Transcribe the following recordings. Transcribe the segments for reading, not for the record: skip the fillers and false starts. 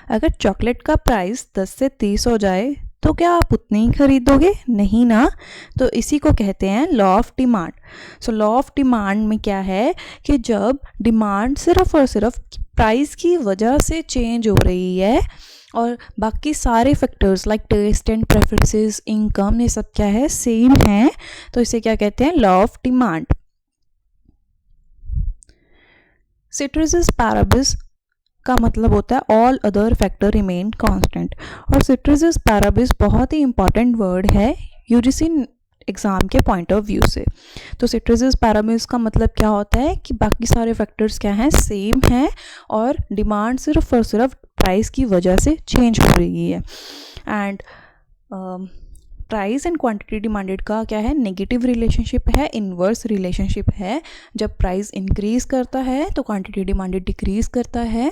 अगर चॉकलेट का प्राइस 10 से 30 हो जाए तो क्या आप उतने ही खरीदोगे? नहीं ना। तो इसी को कहते हैं law of demand. So law of demand में क्या है कि जब डिमांड सिर्फ और सिर्फ प्राइस की वजह से चेंज हो रही है और बाकी सारे factors like taste and preferences, income, ये सब क्या है, सेम है, तो इसे क्या कहते हैं? Law of demand. Ceteris paribus का मतलब होता है all other factor remain constant. और सिट्रिसिस पैराबिस बहुत ही इंपॉर्टेंट वर्ड है यूजीसी एग्ज़ाम के पॉइंट ऑफ व्यू से। तो सिट्रिसिस पैराबिस का मतलब क्या होता है कि बाकी सारे फैक्टर्स क्या हैं, सेम हैं, और डिमांड सिर्फ और सिर्फ प्राइस की वजह से चेंज हो रही है। And price and quantity demanded का क्या है, नेगेटिव रिलेशनशिप है, इन्वर्स रिलेशनशिप है। जब प्राइस इंक्रीज़ करता है तो क्वांटिटी डिमांडेड डिक्रीज़ करता है,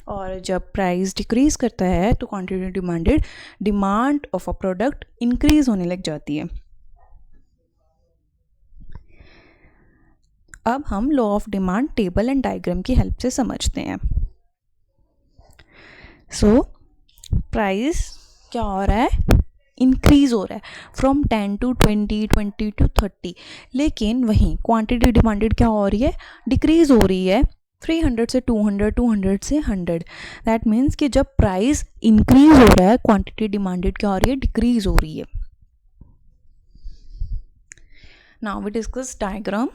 और जब प्राइस डिक्रीज़ करता है तो quantity demanded demand of a product increase होने लग जाती है। अब हम law of demand table and diagram की हेल्प से समझते हैं। सो प्राइस क्या हो रहा है, इंक्रीज़ हो रहा है फ्रॉम 10 to 20, 20 to 30, लेकिन वहीं क्वांटिटी डिमांडेड क्या हो रही है, डिक्रीज़ हो रही है 300 से 200, 200 से 100। दैट मीन्स कि जब प्राइस इंक्रीज़ हो रहा है क्वांटिटी डिमांडेड क्या हो रही है, डिक्रीज़ हो रही है। Now we discuss diagram.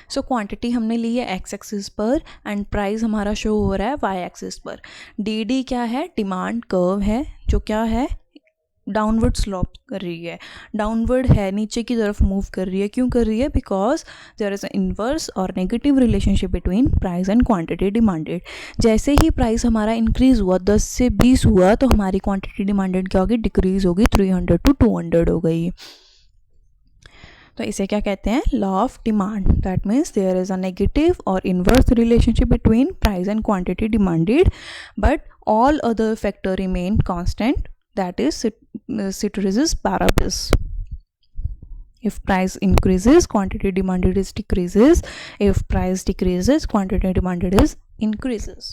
So quantity हमने ली है एक्स एक्सिस पर एंड प्राइस हमारा शो हो रहा है वाई एक्सिस पर। डी डी क्या है, डिमांड कर्व है जो क्या है, डाउनवर्ड स्लोप कर रही है, डाउनवर्ड है, नीचे की तरफ मूव कर रही है। क्यों कर रही है? Because there is a inverse और negative relationship between price and quantity demanded. जैसे ही प्राइस हमारा इंक्रीज हुआ, 10 से 20 हुआ, तो हमारी क्वांटिटी डिमांडेड क्या होगी, डिक्रीज होगी, 300 to 200 हो गई। तो इसे क्या कहते हैं, law of demand. That means there is a negative और inverse relationship between price and quantity demanded, but all other factor remain constant, that is Syterises paribus. If price increases, quantity demanded is decreases. If price decreases, quantity demanded is increases.